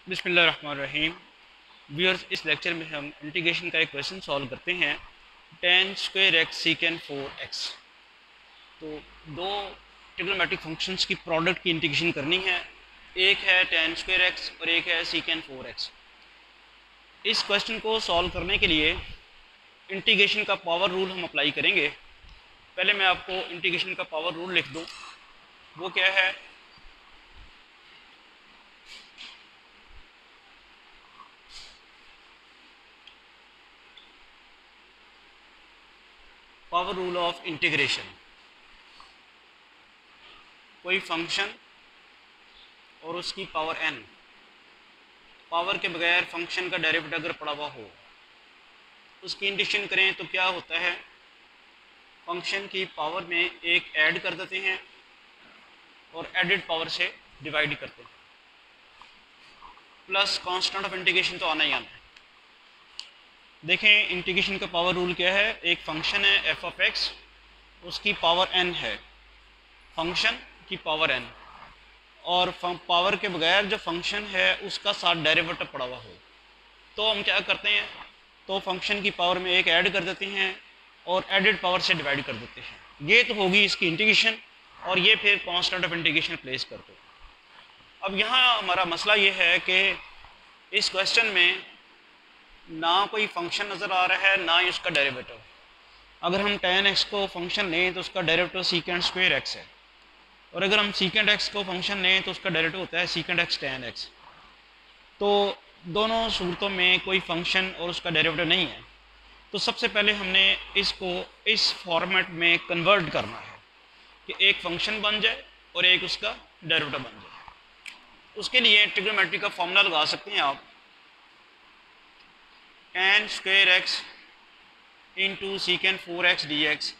बिस्मिल्लाहिर्रहमानिर्रहीम। व्यूअर्स, इस लेक्चर में हम इंटीग्रेशन का एक क्वेश्चन सॉल्व करते हैं। Ten square x सीकेंड 4x। तो दो ट्रिग्नोमेट्रिक फंक्शंस की प्रोडक्ट की इंटीग्रेशन करनी है। एक है टेन स्क्वायर एक्स और एक है सीकेंड 4x। इस क्वेश्चन को सॉल्व करने के लिए इंटीग्रेशन का पावर रूल हम अप्लाई करेंगे। पहले मैं आपको इंटीग्रेशन का पावर रूल लिख दूँ। वो क्या है? Power rule of integration. कोई फंक्शन और उसकी पावर n, पावर के बगैर फंक्शन का डेरिवेटिव अगर पड़ा हुआ हो, उसकी इंटीग्रेशन करें तो क्या होता है? फंक्शन की पावर में एक ऐड कर देते हैं और एडेड पावर से डिवाइड करते हैं, प्लस कांस्टेंट ऑफ इंटीग्रेशन तो आना ही आना है। देखें इंटीग्रेशन का पावर रूल क्या है। एक फंक्शन है एफ ऑफ एक्स, उसकी पावर n है, फंक्शन की पावर n, और पावर के बगैर जो फंक्शन है उसका साथ डेरिवेटिव पड़ा हुआ हो, तो हम क्या करते हैं? तो फंक्शन की पावर में एक ऐड कर देते हैं और एडेड पावर से डिवाइड कर देते हैं। ये तो होगी इसकी इंटीग्रेशन, और ये फिर कांस्टेंट ऑफ इंटीग्रेशन प्लेस कर दो। अब यहाँ हमारा मसला ये है कि इस क्वेश्चन में ना कोई फंक्शन नज़र आ रहा है, ना ही उसका डेरिवेटिव। अगर हम tan x को फंक्शन लें तो उसका डेरिवेटिव सीकेंड स्क्वायर x है, और अगर हम सीकेंड x को फंक्शन लें तो उसका डेरिवेटिव होता है सीकेंड x tan x। तो दोनों सूरतों में कोई फंक्शन और उसका डेरिवेटिव नहीं है। तो सबसे पहले हमने इसको इस फॉर्मेट में कन्वर्ट करना है कि एक फंक्शन बन जाए और एक उसका डेरिवेटिव बन जाए। उसके लिए ट्रिग्नोमेट्री का फॉर्मूला लगा सकते हैं आप। tan square x into सीकेंड 4x dx,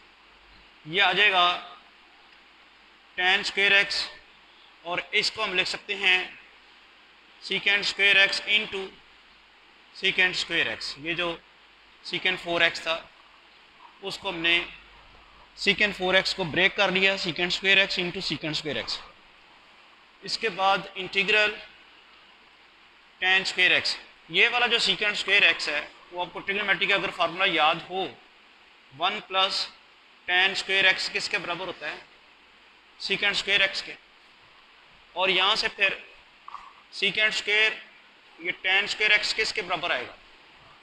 ये आ जाएगा tan स्क्वायर एक्स, और इसको हम लिख सकते हैं सीकेंड square x into सीकेंड square x. ये जो सीकेंड 4x था उसको हमने सीकेंड 4x को ब्रेक कर लिया, सीकेंड square x into सीकेंड square x. इसके बाद इंटीग्रल tan स्क्वायर एक्स। ये वाला जो सीकेंड स्क्वायर एक्स है वो आपको ट्रिग्नोमेट्री का अगर फार्मूला याद हो, 1 प्लस tan स्क्वायर एक्स किसके बराबर होता है? सीकेंड स्क्वायर एक्स के। और यहाँ से फिर सीकेंड स्क्वायर, ये tan स्क्वायर एक्स किसके बराबर आएगा?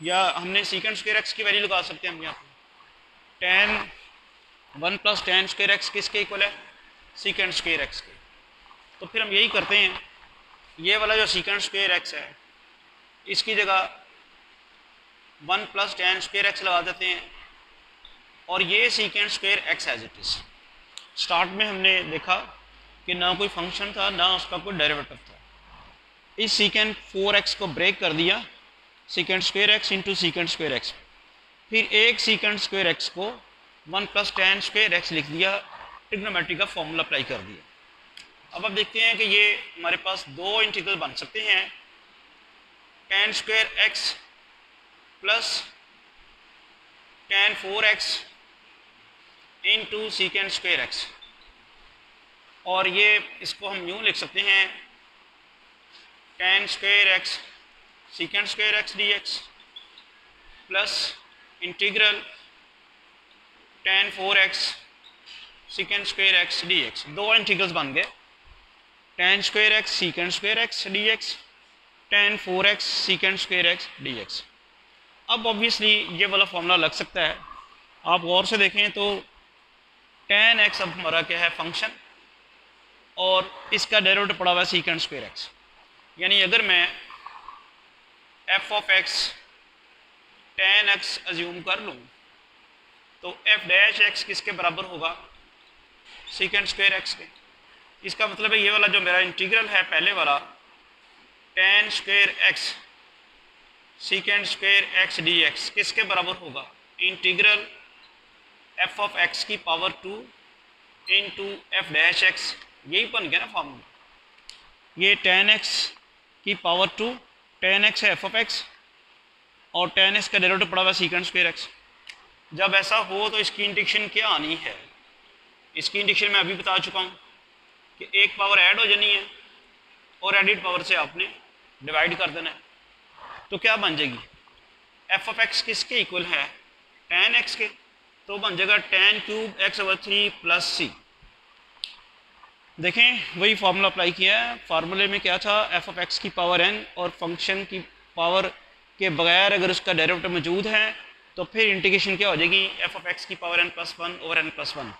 या हमने सीकेंड स्क्वायर एक्स की वैल्यू लगा सकते हैं हम यहाँ पे। tan 1 plus tan square x किसके इक्वल है? सीकेंड स्क्वायर एक्स के। तो फिर हम यही करते हैं, ये वाला जो सीकेंड स्क्वायर एक्स है इसकी जगह 1 प्लस tan स्क्वायर एक्स लगा देते हैं, और ये second square x as it is. Start में हमने देखा कि ना कोई फंक्शन था ना उसका कोई डेरिवेटिव था। इस सीकेंड 4x को ब्रेक कर दिया, सीकेंड square x into सीकेंड square x. फिर एक सीकेंड स्क्वायर एक्स को 1 प्लस tan स्क्वायर एक्स लिख दिया, ट्रिग्नोमेट्री का फॉर्मूला अप्लाई कर दिया। अब आप देखते हैं कि ये हमारे पास दो इंटीग्रल बन सकते हैं, tan square x plus tan 4x into सीकेंड square x, और ये इसको हम यूँ लिख सकते हैं tan square x सीकेंड square x dx plus integral tan 4x सीकेंड square x dx। दो इंटीग्रल्स बन गए, tan square x सीकेंड square x dx, tan 4x सीकेंड square x dx। अब ऑब्वियसली ये वाला फॉर्मूला लग सकता है। आप गौर से देखें तो tan x अब हमारा क्या है? फंक्शन, और इसका डेरिवेटिव पड़ा हुआ है सीकेंड स्क्वायर एक्स। यानी अगर मैं f of x tan x assume कर लूँ तो f डैश x किसके बराबर होगा? सीकेंड स्क्वायर एक्स के। इसका मतलब है ये वाला जो मेरा इंटीग्रल है पहले वाला, tan square x सीकेंड square x dx किसके बराबर होगा? इंटीग्रल f ऑफ x की power 2 into F dash x. यही बन गया ना फॉर्मूला। ये tan x की पावर 2, tan x है f ऑफ x, और tan x का डेरिवेटिव पड़ा हुआ सीकेंड स्क्वायर एक्स। जब ऐसा हो तो इसकी इंटीग्रेशन क्या आनी है? इसकी इंटीग्रेशन मैं अभी बता चुका हूँ कि एक पावर ऐड हो जानी है और एडिड पावर से आपने डिवाइड कर देना है, तो क्या बन जाएगी, एफ ऑफ एक्स किसके इक्वल है, tan x के, तो बन जाएगा tan क्यूब x/3 प्लस सी। देखें वही फार्मूला अप्लाई किया है, फार्मूले में क्या था, एफ ऑफ एक्स की पावर n और फंक्शन की पावर के बगैर अगर उसका डेरिवेटिव मौजूद है तो फिर इंटीग्रेशन क्या हो जाएगी, एफ ऑफ एक्स की पावर n+1/n+1।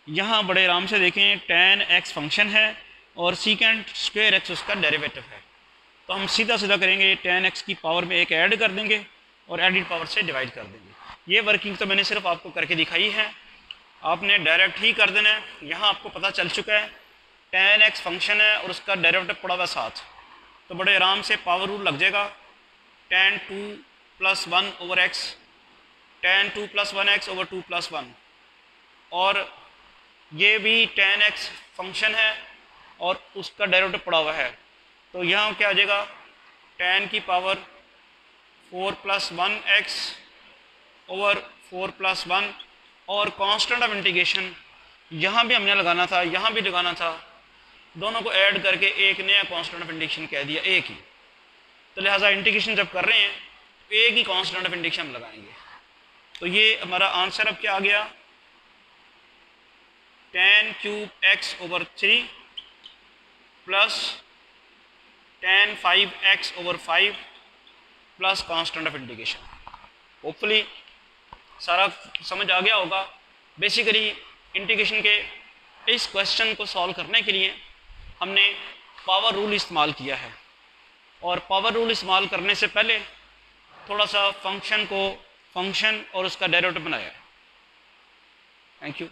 यहाँ बड़े आराम से देखें tan x फंक्शन है और सीकेंट स्क्वायर x उसका डेरिवेटिव है, तो हम सीधा सीधा करेंगे tan x की पावर में एक ऐड कर देंगे और एडिड पावर से डिवाइड कर देंगे। ये वर्किंग तो मैंने सिर्फ आपको करके दिखाई है, आपने डायरेक्ट ही कर देना है। यहाँ आपको पता चल चुका है tan x फंक्शन है और उसका डेरिवेटिव पड़ा हुआ साथ, तो बड़े आराम से पावर रूल लग जाएगा, tan 2+1/x, tan 2+1x/2+1, और ये भी tan x फंक्शन है और उसका डेरिवेटिव पड़ा हुआ है, तो यहाँ क्या आ जाएगा, tan की पावर 4+1x/4+1, और कांस्टेंट ऑफ इंटीग्रेशन यहाँ भी हमने लगाना था, यहाँ भी लगाना था, दोनों को ऐड करके एक नया कांस्टेंट ऑफ इंटीग्रेशन कह दिया, एक ही, तो लिहाजा इंटीग्रेशन जब कर रहे हैं तो एक ही कांस्टेंट ऑफ इंटीग्रेशन हम लगाएंगे। तो ये हमारा आंसर अब क्या आ गया, tan cube x/3 plus tan 5x/5 plus constant of integration. Hopefully सारा समझ आ गया होगा। बेसिकली इंटीग्रेशन के इस क्वेश्चन को सॉल्व करने के लिए हमने पावर रूल इस्तेमाल किया है, और पावर रूल इस्तेमाल करने से पहले थोड़ा सा फंक्शन और उसका डेरिवेटिव बनाया है। Thank you.